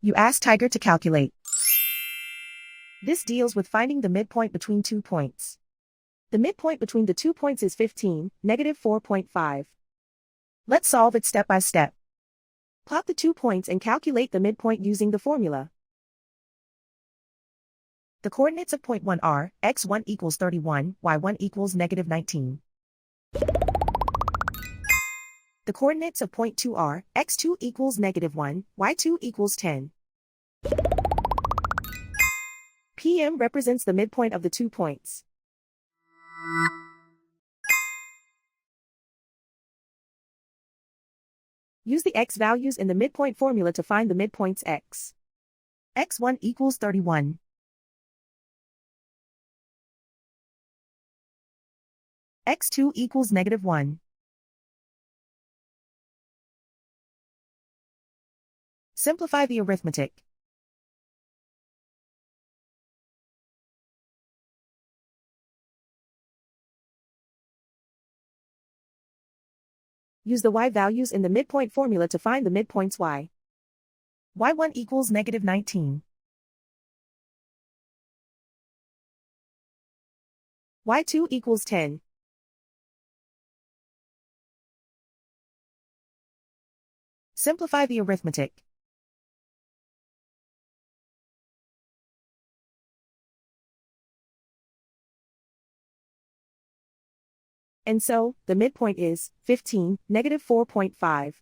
You ask Tiger to calculate. This deals with finding the midpoint between 2 points. The midpoint between the 2 points is 15, negative 4.5. Let's solve it step by step. Plot the 2 points and calculate the midpoint using the formula. The coordinates of point 1 are, x1 equals 31, y1 equals negative 19. The coordinates of point 2 are, x2 equals negative 1, y2 equals 10. PM represents the midpoint of the 2 points. Use the x values in the midpoint formula to find the midpoints x. x1 equals 31. x2 equals negative 1. Simplify the arithmetic. Use the y values in the midpoint formula to find the midpoints y. y1 equals negative 19. y2 equals 10. Simplify the arithmetic. And so, the midpoint is 15, negative 4.5.